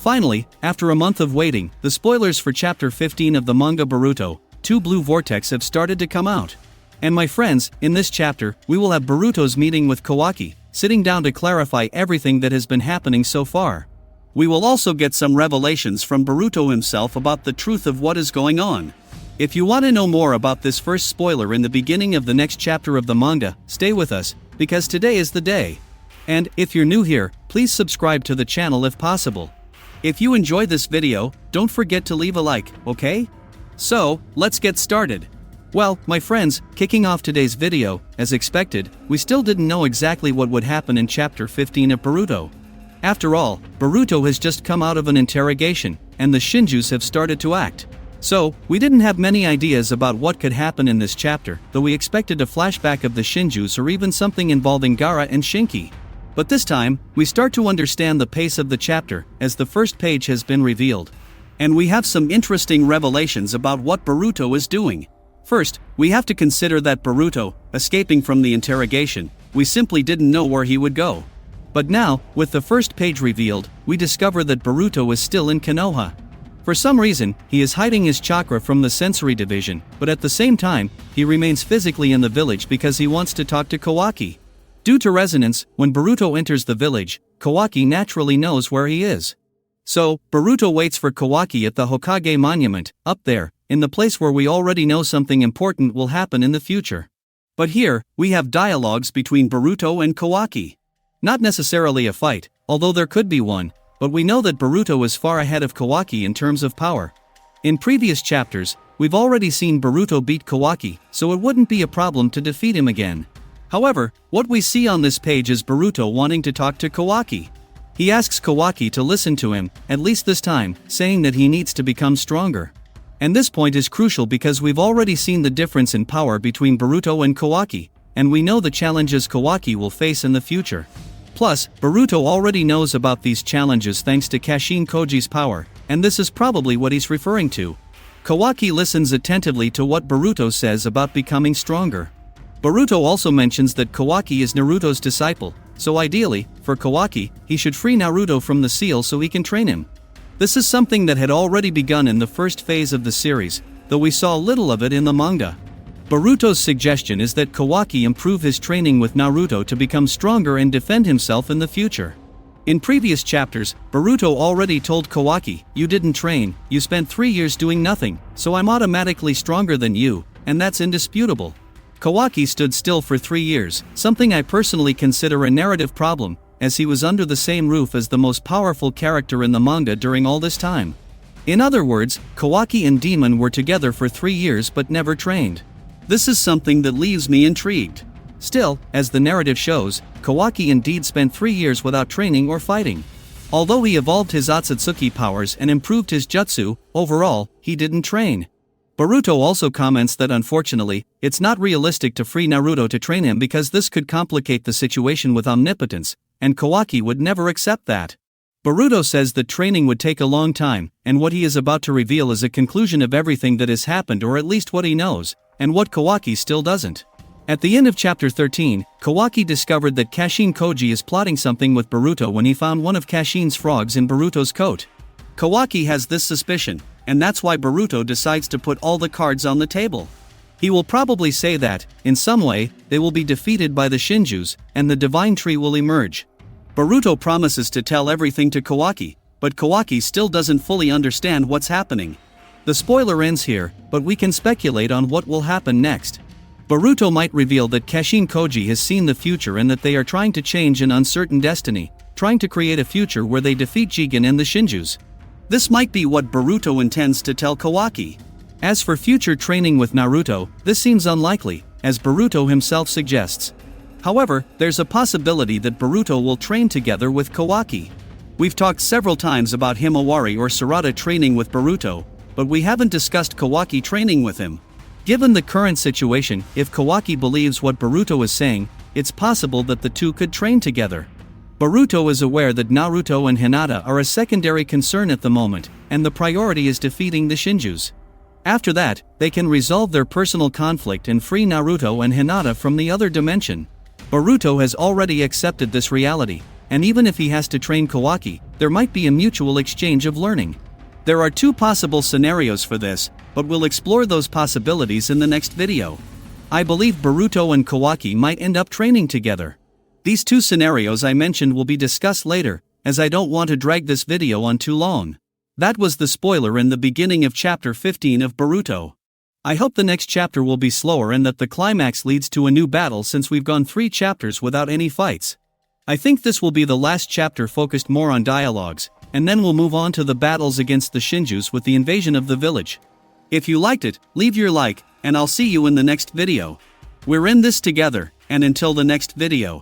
Finally, after a month of waiting, the spoilers for chapter 15 of the manga Boruto, Two Blue Vortex have started to come out. And my friends, in this chapter, we will have Boruto's meeting with Kawaki, sitting down to clarify everything that has been happening so far. We will also get some revelations from Boruto himself about the truth of what is going on. If you want to know more about this first spoiler in the beginning of the next chapter of the manga, stay with us, because today is the day. And, if you're new here, please subscribe to the channel if possible. If you enjoyed this video, don't forget to leave a like, okay? So, let's get started. Well, my friends, kicking off today's video, as expected, we still didn't know exactly what would happen in chapter 15 of Boruto. After all, Boruto has just come out of an interrogation, and the Shinjus have started to act. So, we didn't have many ideas about what could happen in this chapter, though we expected a flashback of the Shinjus or even something involving Gaara and Shinki. But this time, we start to understand the pace of the chapter, as the first page has been revealed. And we have some interesting revelations about what Boruto is doing. First, we have to consider that Boruto, escaping from the interrogation, we simply didn't know where he would go. But now, with the first page revealed, we discover that Boruto is still in Konoha. For some reason, he is hiding his chakra from the sensory division, but at the same time, he remains physically in the village because he wants to talk to Kawaki. Due to resonance, when Boruto enters the village, Kawaki naturally knows where he is. So, Boruto waits for Kawaki at the Hokage monument, up there, in the place where we already know something important will happen in the future. But here, we have dialogues between Boruto and Kawaki. Not necessarily a fight, although there could be one, but we know that Boruto is far ahead of Kawaki in terms of power. In previous chapters, we've already seen Boruto beat Kawaki, so it wouldn't be a problem to defeat him again. However, what we see on this page is Boruto wanting to talk to Kawaki. He asks Kawaki to listen to him, at least this time, saying that he needs to become stronger. And this point is crucial because we've already seen the difference in power between Boruto and Kawaki, and we know the challenges Kawaki will face in the future. Plus, Boruto already knows about these challenges thanks to Kashin Koji's power, and this is probably what he's referring to. Kawaki listens attentively to what Boruto says about becoming stronger. Boruto also mentions that Kawaki is Naruto's disciple, so ideally, for Kawaki, he should free Naruto from the seal so he can train him. This is something that had already begun in the first phase of the series, though we saw little of it in the manga. Boruto's suggestion is that Kawaki improve his training with Naruto to become stronger and defend himself in the future. In previous chapters, Boruto already told Kawaki, "You didn't train, you spent 3 years doing nothing, so I'm automatically stronger than you, and that's indisputable." Kawaki stood still for 3 years, something I personally consider a narrative problem, as he was under the same roof as the most powerful character in the manga during all this time. In other words, Kawaki and Demon were together for 3 years but never trained. This is something that leaves me intrigued. Still, as the narrative shows, Kawaki indeed spent 3 years without training or fighting. Although he evolved his Otsutsuki powers and improved his jutsu, overall, he didn't train. Boruto also comments that unfortunately, it's not realistic to free Naruto to train him because this could complicate the situation with omnipotence, and Kawaki would never accept that. Boruto says that training would take a long time, and what he is about to reveal is a conclusion of everything that has happened or at least what he knows, and what Kawaki still doesn't. At the end of chapter 13, Kawaki discovered that Kashin Koji is plotting something with Boruto when he found one of Kashin's frogs in Boruto's coat. Kawaki has this suspicion, and that's why Boruto decides to put all the cards on the table. He will probably say that, in some way, they will be defeated by the Shinjus, and the Divine Tree will emerge. Boruto promises to tell everything to Kawaki, but Kawaki still doesn't fully understand what's happening. The spoiler ends here, but we can speculate on what will happen next. Boruto might reveal that Kashin Koji has seen the future and that they are trying to change an uncertain destiny, trying to create a future where they defeat Jigen and the Shinjus. This might be what Boruto intends to tell Kawaki. As for future training with Naruto, this seems unlikely, as Boruto himself suggests. However, there's a possibility that Boruto will train together with Kawaki. We've talked several times about Himawari or Sarada training with Boruto, but we haven't discussed Kawaki training with him. Given the current situation, if Kawaki believes what Boruto is saying, it's possible that the two could train together. Boruto is aware that Naruto and Hinata are a secondary concern at the moment, and the priority is defeating the Shinjus. After that, they can resolve their personal conflict and free Naruto and Hinata from the other dimension. Boruto has already accepted this reality, and even if he has to train Kawaki, there might be a mutual exchange of learning. There are two possible scenarios for this, but we'll explore those possibilities in the next video. I believe Boruto and Kawaki might end up training together. These two scenarios I mentioned will be discussed later, as I don't want to drag this video on too long. That was the spoiler in the beginning of chapter 15 of Boruto. I hope the next chapter will be slower and that the climax leads to a new battle, since we've gone 3 chapters without any fights. I think this will be the last chapter focused more on dialogues, and then we'll move on to the battles against the Shinjus with the invasion of the village. If you liked it, leave your like, and I'll see you in the next video. We're in this together, and until the next video.